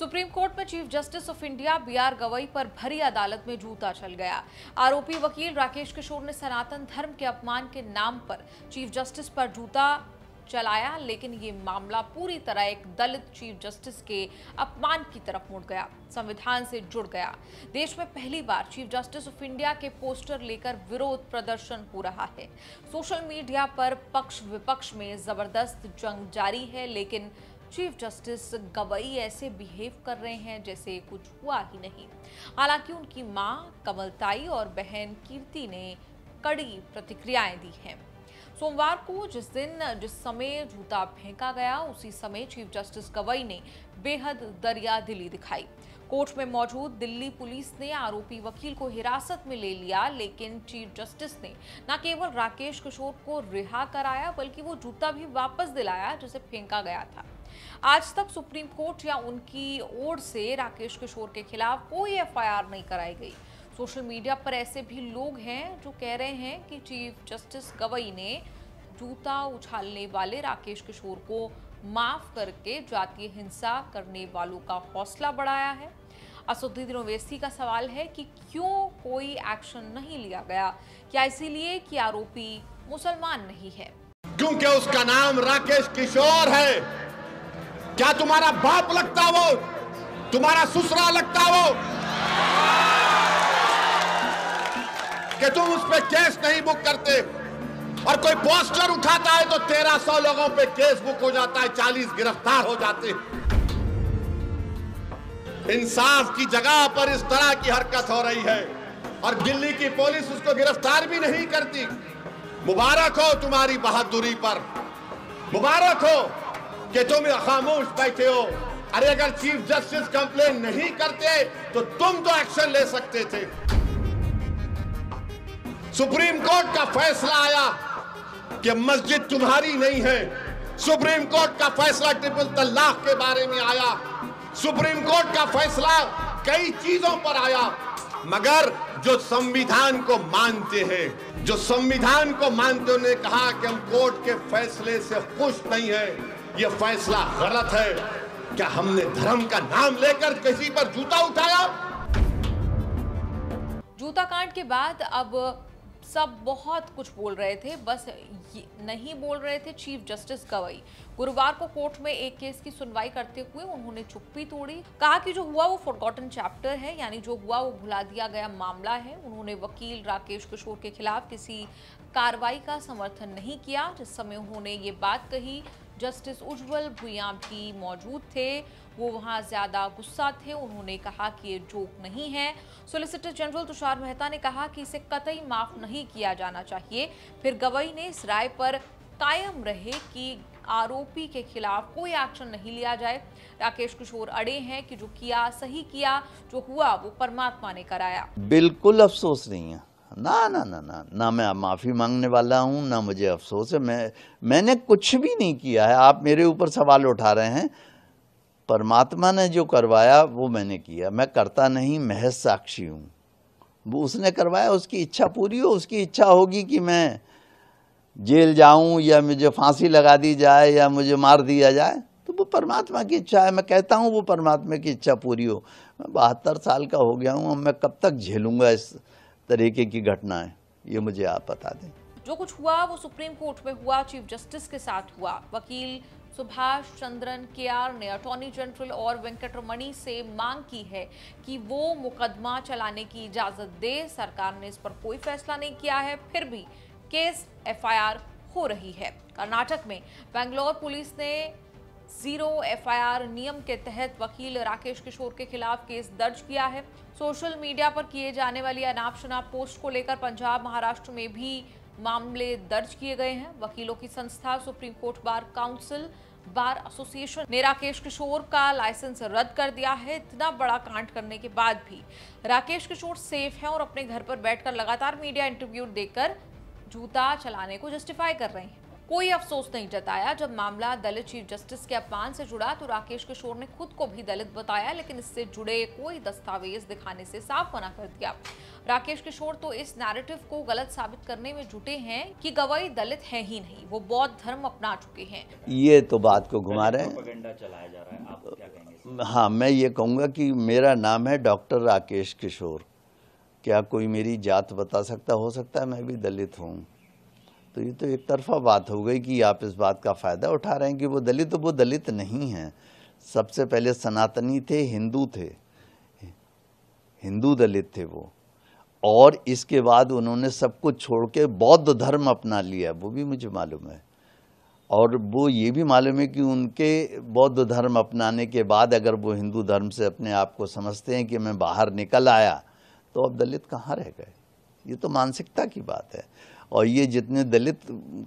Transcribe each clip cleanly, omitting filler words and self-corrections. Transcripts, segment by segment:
Supreme Court में Chief Justice of India BR Gavai पर भरी अदालत में जूता चल गया। आरोपी वकील राकेश किशोर ने सनातन धर्म के अपमान के नाम पर चीफ जस्टिस पर जूता चलाया, लेकिन ये मामला पूरी तरह एक दलित चीफ जस्टिस के अपमान की तरफ मुड़ गया, संविधान से जुड़ गया। देश में पहली बार चीफ जस्टिस ऑफ इंडिया के पोस्टर लेकर विरोध प्रदर्शन हो रहा है। सोशल मीडिया पर पक्ष विपक्ष में जबरदस्त जंग जारी है, लेकिन चीफ जस्टिस गवई ऐसे बिहेव कर रहे हैं जैसे कुछ हुआ ही नहीं। हालांकि उनकी मां कमलताई और बहन कीर्ति ने कड़ी प्रतिक्रियाएं दी हैं। सोमवार को जिस समय जूता फेंका गया, उसी समय चीफ जस्टिस गवई ने बेहद दरियादिली दिखाई। कोर्ट में मौजूद दिल्ली पुलिस ने आरोपी वकील को हिरासत में ले लिया, लेकिन चीफ जस्टिस ने न केवल राकेश किशोर को रिहा कराया, बल्कि वो जूता भी वापस दिलाया जिसे फेंका गया था। आज तक सुप्रीम कोर्ट या उनकी ओर से राकेश किशोर के खिलाफ कोई एफआईआर नहीं कराई गई। सोशल मीडिया पर ऐसे भी लोग हैं जो कह रहे हैं कि चीफ जस्टिस गवई ने जूता उछालने वाले राकेश किशोर को माफ करके जातीय हिंसा करने वालों का हौसला बढ़ाया है। असदुद्दीन ओवैसी का सवाल है कि क्यों कोई एक्शन नहीं लिया गया? क्या इसीलिए कि आरोपी मुसलमान नहीं है? क्योंकि उसका नाम राकेश किशोर है। क्या तुम्हारा बाप लगता वो? तुम्हारा ससुरा लगता वो? कि तुम उस पे केस नहीं बुक करते? और कोई पोस्टर उठाता है तो 1300 लोगों पे केस बुक हो जाता है, 40 गिरफ्तार हो जाते हैं। इंसाफ की जगह पर इस तरह की हरकत हो रही है और दिल्ली की पुलिस उसको गिरफ्तार भी नहीं करती। मुबारक हो तुम्हारी बहादुरी पर, मुबारक हो कि तुम खामोश बैठे हो। अरे अगर चीफ जस्टिस कंप्लेन नहीं करते तो तुम तो एक्शन ले सकते थे। सुप्रीम कोर्ट का फैसला आया कि मस्जिद तुम्हारी नहीं है। सुप्रीम कोर्ट का फैसला ट्रिपल तलाक के बारे में आया। सुप्रीम कोर्ट का फैसला कई चीजों पर आया, मगर जो संविधान को मानते हैं, जो संविधान को मानते, उन्होंने कहा कि हम कोर्ट के फैसले से खुश नहीं है, ये फैसला गलत है। क्या हमने धर्म का नाम लेकर किसी पर जूता उठाया? जूता कांड के बाद अब सब बहुत कुछ बोल रहे थे, बस नहीं बोल रहे थे चीफ जस्टिस गवई। गुरुवार को कोर्ट में एक केस की सुनवाई करते हुए उन्होंने चुप्पी तोड़ी। कहा कि जो हुआ वो फॉरगॉटन चैप्टर है, यानी जो हुआ वो भुला दिया गया मामला है। उन्होंने वकील राकेश किशोर के खिलाफ किसी कार्रवाई का समर्थन नहीं किया। जिस समय उन्होंने ये बात कही, जस्टिस उज्जवल भुइयां भी मौजूद थे। वो वहां ज्यादा गुस्सा थे। उन्होंने कहा कि ये जोक नहीं है। सॉलिसिटर जनरल तुषार मेहता ने कहा कि इसे कतई माफ नहीं किया जाना चाहिए। फिर गवई ने इस राय पर कायम रहे कि आरोपी के खिलाफ कोई एक्शन नहीं लिया जाए। राकेश किशोर अड़े हैं कि जो किया सही किया, जो हुआ वो परमात्मा ने कराया। बिल्कुल अफसोस नहीं है, ना ना ना ना ना मैं माफ़ी मांगने वाला हूँ, ना मुझे अफसोस है। मैंने कुछ भी नहीं किया है। आप मेरे ऊपर सवाल उठा रहे हैं। परमात्मा ने जो करवाया वो मैंने किया, मैं करता नहीं, महज साक्षी हूँ। वो उसने करवाया, उसकी इच्छा पूरी हो। उसकी इच्छा होगी कि मैं जेल जाऊँ या मुझे फांसी लगा दी जाए या मुझे मार दिया जाए, तो वो परमात्मा की इच्छा है। मैं कहता हूँ वो परमात्मा की इच्छा पूरी हो। मैं 72 साल का हो गया हूँ, मैं कब तक झेलूँगा इस तरीके की घटनाएं, ये मुझे आप बता दें। जो कुछ हुआ वो सुप्रीम कोर्ट में हुआ, चीफ जस्टिस के साथ हुआ। वकील सुभाष चंद्रन केआर ने अटॉर्नी जनरल और वेंकटरमणी से मांग की है कि वो मुकदमा चलाने की इजाजत दे। सरकार ने इस पर कोई फैसला नहीं किया है, फिर भी केस एफआईआर हो रही है। कर्नाटक में बेंगलोर पुलिस ने 0 एफआईआर नियम के तहत वकील राकेश किशोर के खिलाफ केस दर्ज किया है। सोशल मीडिया पर किए जाने वाली अनाप शनाप पोस्ट को लेकर पंजाब, महाराष्ट्र में भी मामले दर्ज किए गए हैं। वकीलों की संस्था supreme court bar council bar association ने राकेश किशोर का लाइसेंस रद्द कर दिया है। इतना बड़ा कांड करने के बाद भी राकेश किशोर सेफ हैं और अपने घर पर बैठकर लगातार मीडिया इंटरव्यू देकर जूता चलाने को जस्टिफाई कर रहे हैं। कोई अफसोस नहीं जताया। जब मामला दलित चीफ जस्टिस के अपमान से जुड़ा तो राकेश किशोर ने खुद को भी दलित बताया, लेकिन इससे जुड़े कोई दस्तावेज दिखाने से साफ मना कर दिया। राकेश किशोर तो इस नैरेटिव को गलत साबित करने में जुटे हैं कि गवई दलित है ही नहीं, वो बौद्ध धर्म अपना चुके हैं। ये तो बात को घुमा रहे हैं। चलाया जा रहा है, आप क्या कहेंगे? हाँ, मैं ये कहूँगा कि मेरा नाम है डॉक्टर राकेश किशोर। क्या कोई मेरी जात बता सकता? हो सकता है मैं भी दलित हूँ। तो ये तो एक तरफा बात हो गई कि आप इस बात का फ़ायदा उठा रहे हैं कि वो दलित नहीं हैं। सबसे पहले सनातनी थे, हिंदू थे, हिंदू दलित थे वो, और इसके बाद उन्होंने सब कुछ छोड़ के बौद्ध धर्म अपना लिया, वो भी मुझे मालूम है। और वो ये भी मालूम है कि उनके बौद्ध धर्म अपनाने के बाद अगर वो हिंदू धर्म से अपने आप को समझते हैं कि मैं बाहर निकल आया, तो अब दलित कहाँ रह गए? ये तो मानसिकता की बात है। और ये जितने दलित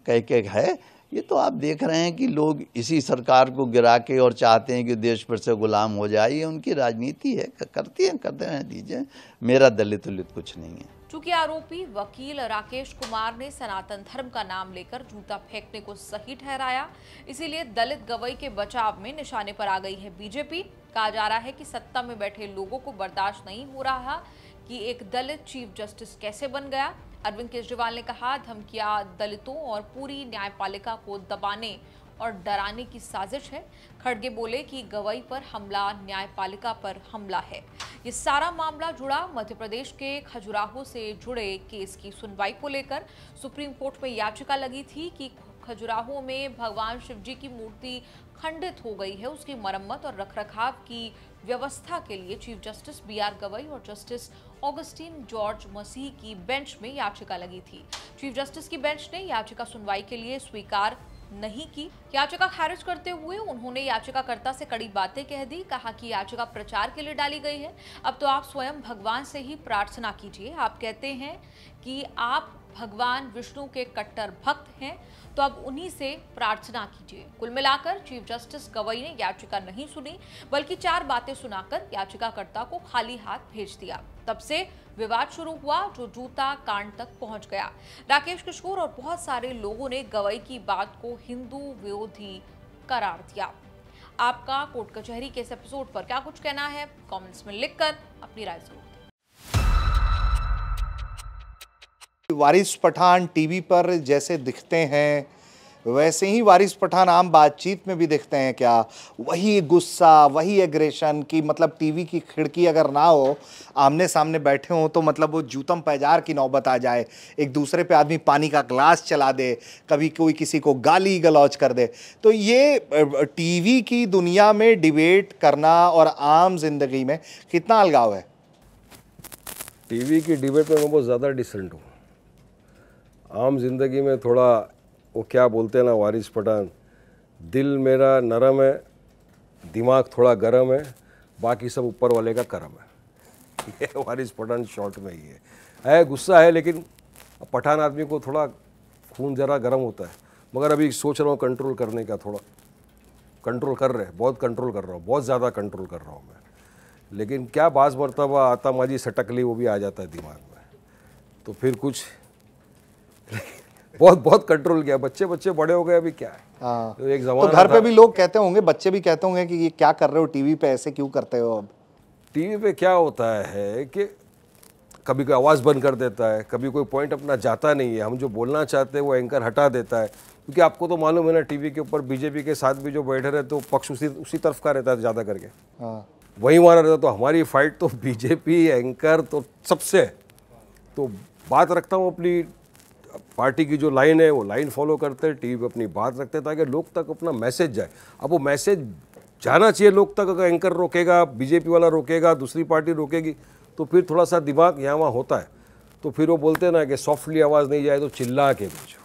कह के है, ये तो आप देख रहे हैं कि लोग इसी सरकार को गिरा के और चाहते हैं कि देश पर से गुलाम हो जाए। ये उनकी राजनीति है, करते हैं दीजिए। मेरा दलित कुछ नहीं है। चूंकि आरोपी वकील राकेश कुमार ने सनातन धर्म का नाम लेकर जूता फेंकने को सही ठहराया, इसीलिए दलित गवई के बचाव में निशाने पर आ गई है बीजेपी। कहा जा रहा है कि सत्ता में बैठे लोगों को बर्दाश्त नहीं हो रहा कि एक दलित चीफ जस्टिस कैसे बन गया। अरविंद केजरीवाल ने कहा, धमकियां दलितों और पूरी न्यायपालिका को दबाने और डराने की साजिश है। खड़गे बोले कि गवई पर हमला न्यायपालिका पर हमला है। ये सारा मामला जुड़ा मध्य प्रदेश के खजुराहो से जुड़े केस की सुनवाई को लेकर। सुप्रीम कोर्ट में याचिका लगी थी कि खजुराहो में भगवान शिव जी की मूर्ति खंडित हो गई है, उसकी मरम्मत और रखरखाव की व्यवस्था के लिए चीफ जस्टिस बीआर गवई और जस्टिस ऑगस्टीन जॉर्ज मसीह की बेंच में याचिका लगी थी। चीफ जस्टिस की बेंच ने याचिका सुनवाई के लिए स्वीकार नहीं की। याचिका खारिज करते हुए उन्होंने याचिकाकर्ता से कड़ी बातें कह दी। कहा कि याचिका प्रचार के लिए डाली गई है, अब तो आप स्वयं भगवान से ही प्रार्थना कीजिए। आप कहते हैं कि आप भगवान विष्णु के कट्टर भक्त हैं, तो अब उन्हीं से प्रार्थना कीजिए। कुल मिलाकर चीफ जस्टिस गवई ने याचिका नहीं सुनी, बल्कि 4 बातें सुनाकर याचिकाकर्ता को खाली हाथ भेज दिया। तब से विवाद शुरू हुआ, जो जूता कांड तक पहुंच गया। राकेश किशोर और बहुत सारे लोगों ने गवई की बात को हिंदू विरोधी करार दिया। आपका कोर्ट कचहरी के इस एपिसोड पर क्या कुछ कहना है? कमेंट्स में लिखकर अपनी राय जरूर दें। वारिस पठान टीवी पर जैसे दिखते हैं, वैसे ही वारिस पठान आम बातचीत में भी दिखते हैं क्या? वही गुस्सा, वही एग्रेशन की मतलब टीवी की खिड़की अगर ना हो, आमने सामने बैठे हों, तो मतलब वो जूतम पैजार की नौबत आ जाए। एक दूसरे पे आदमी पानी का ग्लास चला दे, कभी कोई किसी को गाली गलौज कर दे। तो ये टीवी की दुनिया में डिबेट करना और आम जिंदगी में कितना अलगाव है? टीवी की डिबेट में मैं बहुत ज़्यादा डिसेंट हूँ। आम जिंदगी में थोड़ा वो क्या बोलते हैं ना वारिस पठान, दिल मेरा नरम है, दिमाग थोड़ा गरम है, बाकी सब ऊपर वाले का करम है। ये वारिस पठान शॉर्ट में ही है। गुस्सा है, लेकिन पठान आदमी को थोड़ा खून ज़रा गर्म होता है। मगर अभी सोच रहा हूँ कंट्रोल करने का, थोड़ा कंट्रोल कर रहे हैं, बहुत कंट्रोल कर रहा हूँ, बहुत ज़्यादा कंट्रोल कर रहा हूँ मैं। लेकिन क्या बाज़ मरतबा आतामाजी सटकली वो भी आ जाता है दिमाग में, तो फिर कुछ बहुत कंट्रोल किया। बच्चे बड़े हो गए, अभी क्या है। हाँ। तो एक ज़माना तो घर पे भी लोग कहते होंगे, बच्चे भी कहते होंगे कि ये क्या कर रहे हो टीवी पे, ऐसे क्यों करते हो? अब टीवी पे क्या होता है कि कभी कोई आवाज़ बंद कर देता है, कभी कोई पॉइंट अपना जाता नहीं है, हम जो बोलना चाहते हैं वो एंकर हटा देता है। क्योंकि आपको तो मालूम है ना, टीवी के ऊपर बीजेपी के साथ भी जो बैठे रहते तो पक्ष उसी तरफ का रहता है ज़्यादा करके। हाँ। वही हमारा रहता। तो हमारी फाइट तो बीजेपी एंकर तो सबसे है। तो बात रखता हूँ अपनी पार्टी की जो लाइन है, वो लाइन फॉलो करते हैं, टीवी पे अपनी बात रखते हैं, ताकि लोग तक अपना मैसेज जाए। अब वो मैसेज जाना चाहिए लोग तक। अगर एंकर रोकेगा, बीजेपी वाला रोकेगा, दूसरी पार्टी रोकेगी, तो फिर थोड़ा सा दिमाग यहाँ वहाँ होता है। तो फिर वो बोलते हैं ना कि सॉफ्टली आवाज़ नहीं जाए तो चिल्ला के भेजो,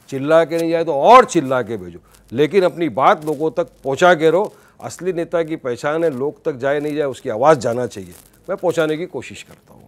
चिल्ला के नहीं जाए तो और चिल्ला के भेजो, लेकिन अपनी बात लोगों तक पहुँचा के रहो। असली नेता की पहचान है लोग तक जाए नहीं जाए, उसकी आवाज़ जाना चाहिए। मैं पहुँचाने की कोशिश करता हूँ।